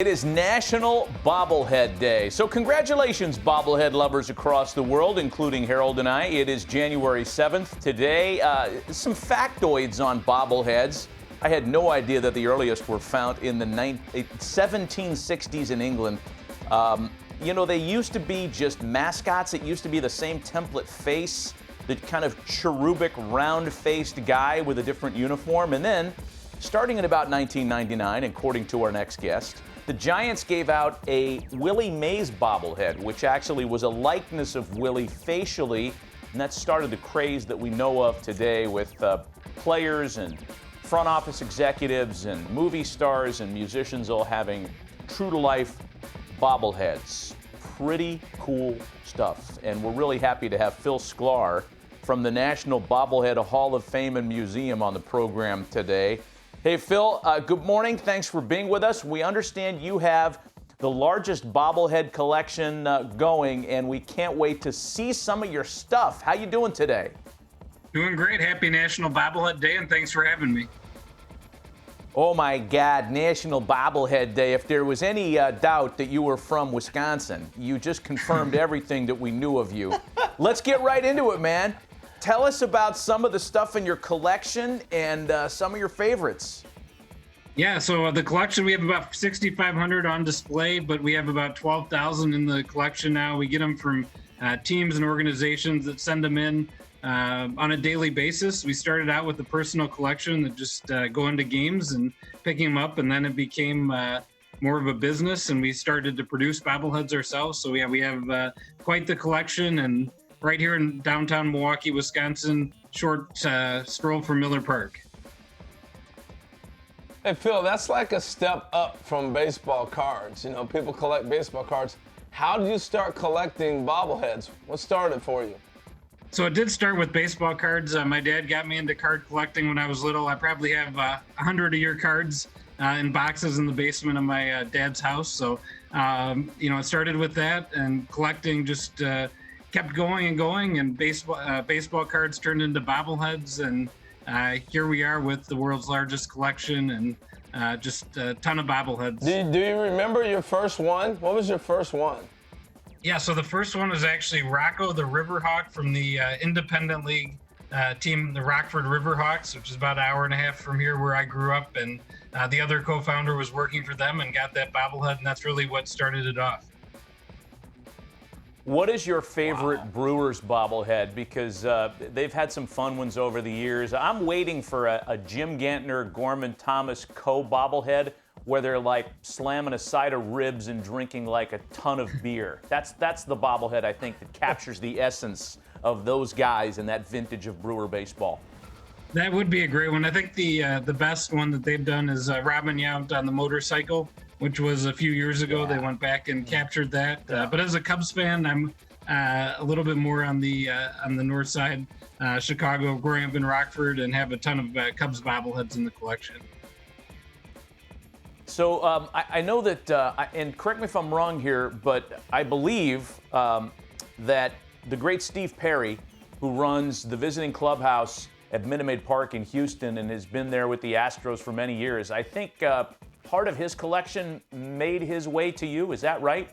It is National Bobblehead Day. So congratulations, bobblehead lovers across the world, including Harold and I. It is January 7th. Today, some factoids on bobbleheads. I had no idea that the earliest were found in the 1760s in England. They used to be just mascots. It used to be the same template face, the kind of cherubic, round-faced guy with a different uniform. And then, starting in about 1999, according to our next guest, the Giants gave out a Willie Mays bobblehead, which actually was a likeness of Willie facially, and that started the craze that we know of today with players and front office executives and movie stars and musicians all having true-to-life bobbleheads. Pretty cool stuff, and we're really happy to have Phil Sklar from the National Bobblehead Hall of Fame and Museum on the program today. Hey, Phil, good morning. Thanks for being with us. We understand you have the largest bobblehead collection going, and we can't wait to see some of your stuff. How you doing today? Doing great. Happy National Bobblehead Day, and thanks for having me. Oh, my God, National Bobblehead Day. If there was any doubt that you were from Wisconsin, you just confirmed everything that we knew of you. Let's get right into it, man. Tell us about some of the stuff in your collection and some of your favorites. Yeah, so the collection, we have about 6,500 on display, but we have about 12,000 in the collection now. We get them from teams and organizations that send them in on a daily basis. We started out with a personal collection that just go into games and picking them up, and then it became more of a business, and we started to produce bobbleheads ourselves. So we have quite the collection, and right here in downtown Milwaukee, Wisconsin, short stroll from Miller Park. Hey, Phil, that's like a step up from baseball cards. You know, people collect baseball cards. How did you start collecting bobbleheads? What started for you? So it did start with baseball cards. My dad got me into card collecting when I was little. I probably have 100 of your cards in boxes in the basement of my dad's house. So, it started with that, and collecting just kept going and going, and baseball cards turned into bobbleheads, and here we are with the world's largest collection, and just a ton of bobbleheads. Do you remember your first one? What was your first one? Yeah, so the first one was actually Rocco the Riverhawk from the Independent League team, the Rockford Riverhawks, which is about an hour and a half from here where I grew up, and the other co-founder was working for them and got that bobblehead, and that's really what started it off. What is your favorite Brewers bobblehead? Because they've had some fun ones over the years. I'm waiting for a Jim Gantner, Gorman Thomas bobblehead where they're like slamming a side of ribs and drinking like a ton of beer. That's the bobblehead I think that captures the essence of those guys and that vintage of Brewer baseball. That would be a great one. I think the best one that they've done is Robin Yount on the motorcycle, which was a few years ago. They went back and captured that. But as a Cubs fan, I'm a little bit more on the north side, Chicago, growing up in Rockford, and have a ton of Cubs bobbleheads in the collection. So I know that, and correct me if I'm wrong here, but I believe that the great Steve Perry, who runs the visiting clubhouse at Minute Maid Park in Houston and has been there with the Astros for many years, I think part of his collection made his way to you. Is that right?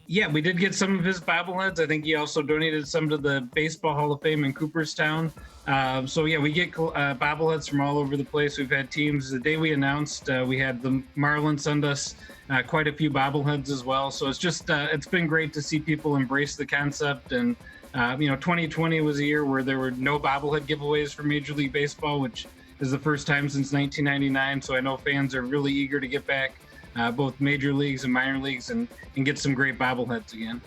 Yeah, we did get some of his bobbleheads. I think he also donated some to the Baseball Hall of Fame in Cooperstown. We get bobbleheads from all over the place. We've had teams. The day we announced, we had the Marlins send us quite a few bobbleheads as well. So it's just, it's been great to see people embrace the concept. And, 2020 was a year where there were no bobblehead giveaways for Major League Baseball, which is the first time since 1999. So I know fans are really eager to get back, both major leagues and minor leagues, and get some great bobbleheads again.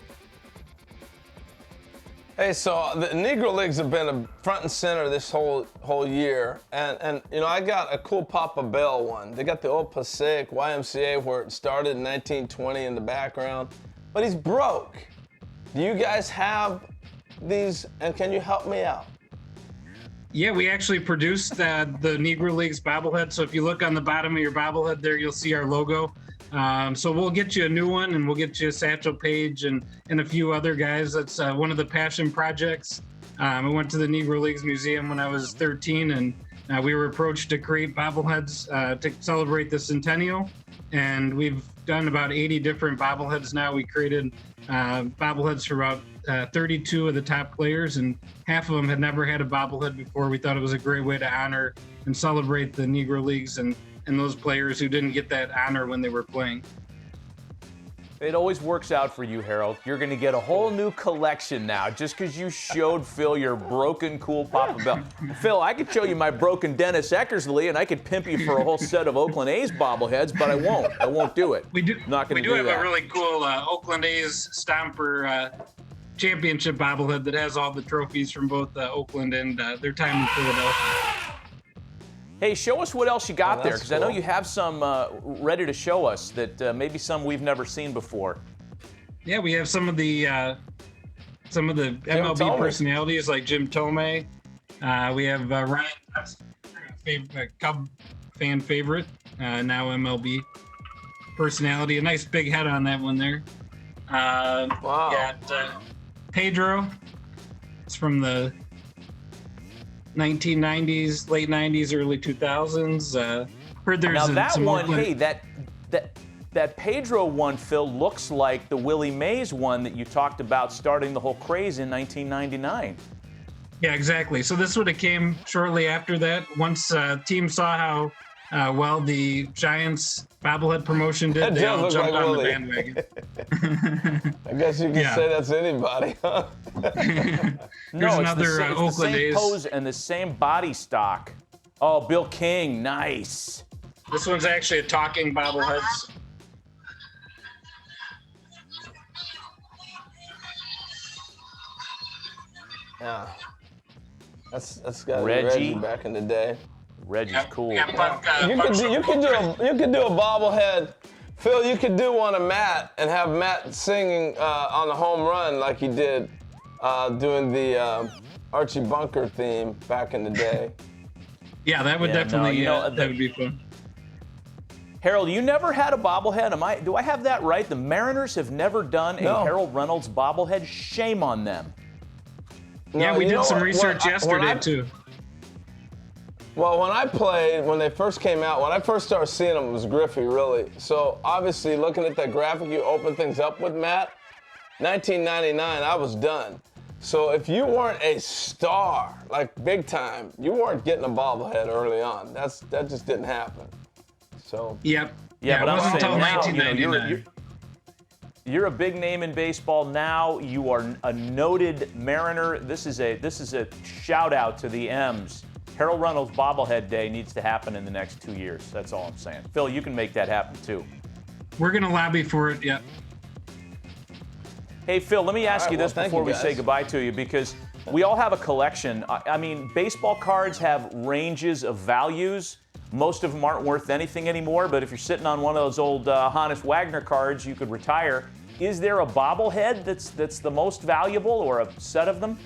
Hey, so the Negro Leagues have been a front and center this whole year, and I got a cool Papa Bell one. They got the old Passaic YMCA where it started in 1920 in the background, but he's broke. Do you guys have these, and can you help me out? Yeah, we actually produced the Negro Leagues bobblehead. So if you look on the bottom of your bobblehead there, you'll see our logo. So we'll get you a new one, and we'll get you a Satchel Paige and a few other guys. That's one of the passion projects. I went to the Negro Leagues Museum when I was 13 and we were approached to create bobbleheads to celebrate the centennial, and we've done about 80 different bobbleheads now. We created bobbleheads for about 32 of the top players, and half of them had never had a bobblehead before. We thought it was a great way to honor and celebrate the Negro Leagues and those players who didn't get that honor when they were playing. It always works out for you, Harold. You're going to get a whole new collection now just because you showed Phil your broken cool Papa Bell. Phil, I could show you my broken Dennis Eckersley, and I could pimp you for a whole set of Oakland A's bobbleheads, but I won't. I won't do it. We do. Not going to do have that. A really cool Oakland A's Stomper championship bobblehead that has all the trophies from both Oakland and their time in Philadelphia. Hey, show us what else you got there, because cool. I know you have some ready to show us that maybe some we've never seen before. Yeah, we have some of the MLB Thome. personalities like Jim Thome. We have Ryan, Cub fan favorite, now MLB personality. A nice big head on that one there. Wow. Got Pedro. It's from the 1990s, late 90s, early 2000s. Heard there's Now that some one, Oakland- hey, that Pedro one, Phil, looks like the Willie Mays one that you talked about starting the whole craze in 1999. Yeah, exactly. So this would have came shortly after that. Once team saw how well the Giants bobblehead promotion did, That they does all look jumped like on Willie. the bandwagon. I guess you can Yeah. say that's anybody, huh? There's No, another it's the Oakland same A's. pose and the same body stock. Oh, Bill King, nice. This one's actually a talking bobblehead. Yeah. That's got to be Reggie. Reggie back in the day. Reggie's cool. Yeah, You could do a bobblehead. Phil, you could do one of Matt and have Matt singing on the home run like he did doing the Archie Bunker theme back in the day. Yeah, that would Yeah, no, definitely you know, that would be fun. Harold, you never had a bobblehead. Do I have that right? The Mariners have never done a No. Harold Reynolds bobblehead. Shame on them. Yeah, No, we you did know some what? research When yesterday too. Well, when I played, when they first came out, when I first started seeing them, it was Griffey, really. So obviously, looking at that graphic you open things up with, Matt, 1999, I was done. So if you weren't a star, like big time, you weren't getting a bobblehead early on. That just didn't happen. So Yep. Yeah, but it I'm wasn't saying until now, 1999. you're a big name in baseball now. You are a noted Mariner. This is a shout out to the M's. Harold Reynolds bobblehead day needs to happen in the next 2 years. That's all I'm saying. Phil, you can make that happen too. We're gonna lobby for it. Yeah. Hey, Phil, let me ask right, you this well, thank before you, we guys. say goodbye to you, because we all have a collection. I mean, baseball cards have ranges of values. Most of them aren't worth anything anymore, but if you're sitting on one of those old Hannes Wagner cards, you could retire. Is there a bobblehead that's the most valuable, or a set of them?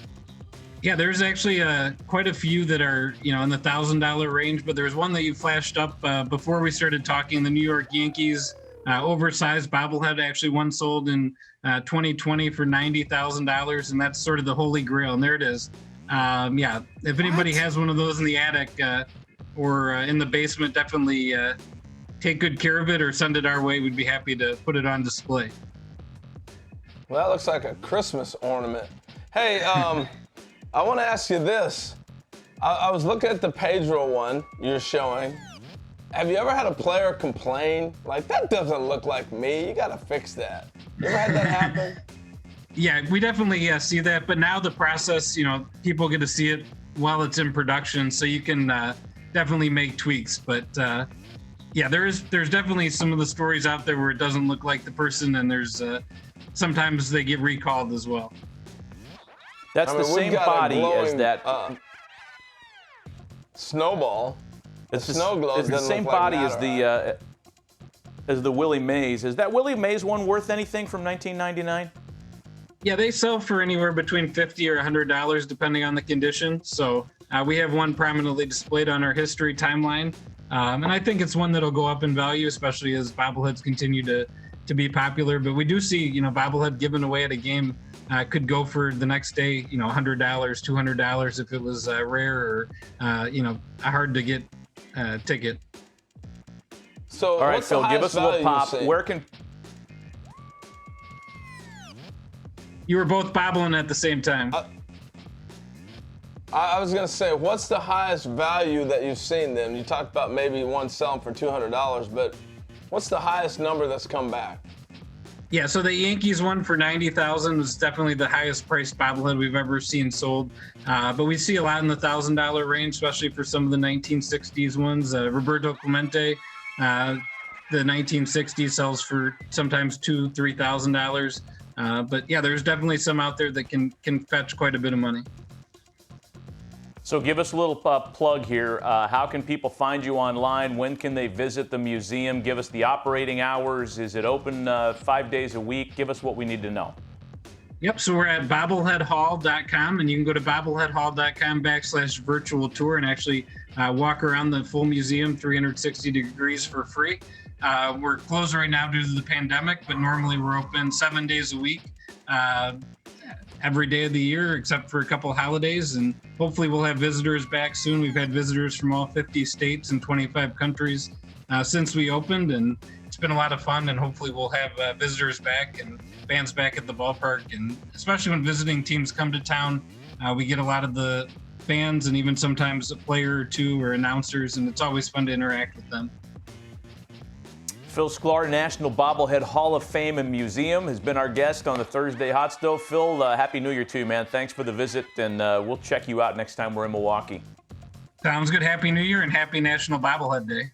Yeah, there's actually quite a few that are, in the $1,000 range, but there's one that you flashed up before we started talking, the New York Yankees oversized bobblehead, actually one sold in 2020 for $90,000, and that's sort of the holy grail, and there it is. Yeah, if anybody has one of those in the attic or in the basement, definitely take good care of it or send it our way. We'd be happy to put it on display. well, that looks like a Christmas ornament. Hey, I want to ask you this. I was looking at the Pedro one you're showing. Have you ever had a player complain, like, that doesn't look like me, you gotta fix that? You ever had that happen? Yeah, we definitely see that, but now the process, people get to see it while it's in production, so you can definitely make tweaks. But yeah, there's definitely some of the stories out there where it doesn't look like the person, and there's sometimes they get recalled as well. That's the we've same got a body as glowing, that. Snowball. It's the snow globe It's the doesn't same look like body that, as the Willie Mays. Is that Willie Mays one worth anything from 1999? Yeah, they sell for anywhere between $50 or $100 depending on the condition. So we have one prominently displayed on our history timeline, and I think it's one that'll go up in value, especially as bobbleheads continue to be popular. But we do see, bobblehead given away at a game could go for the next day, $100, $200 if it was rare or, a hard to get ticket. So, all right, what's the Phil, give highest us a little value pop. you've seen? Where can You were both bobbling at the same time. I was going to say, what's the highest value that you've seen then? You talked about maybe one selling for $200, but what's the highest number that's come back? Yeah, so the Yankees one for $90,000 was definitely the highest priced bobblehead we've ever seen sold. But we see a lot in the $1,000 range, especially for some of the 1960s ones. Roberto Clemente, the 1960s sells for sometimes $2,000, $3,000. But yeah, there's definitely some out there that can fetch quite a bit of money. So give us a little plug here. How can people find you online? When can they visit the museum? Give us the operating hours. Is it open 5 days a week? Give us what we need to know. Yep, so we're at bobbleheadhall.com, and you can go to bobbleheadhall.com/virtual tour and actually walk around the full museum 360 degrees for free. We're closed right now due to the pandemic, but normally we're open 7 days a week. Every day of the year except for a couple holidays, and hopefully we'll have visitors back soon. We've had visitors from all 50 states and 25 countries since we opened, and it's been a lot of fun, and hopefully we'll have visitors back and fans back at the ballpark. And especially when visiting teams come to town, we get a lot of the fans and even sometimes a player or two or announcers, and it's always fun to interact with them. Phil Sklar, National Bobblehead Hall of Fame and Museum, has been our guest on the Thursday Hot Stove. Phil, Happy New Year to you, man. Thanks for the visit, and we'll check you out next time we're in Milwaukee. Sounds good. Happy New Year and happy National Bobblehead Day.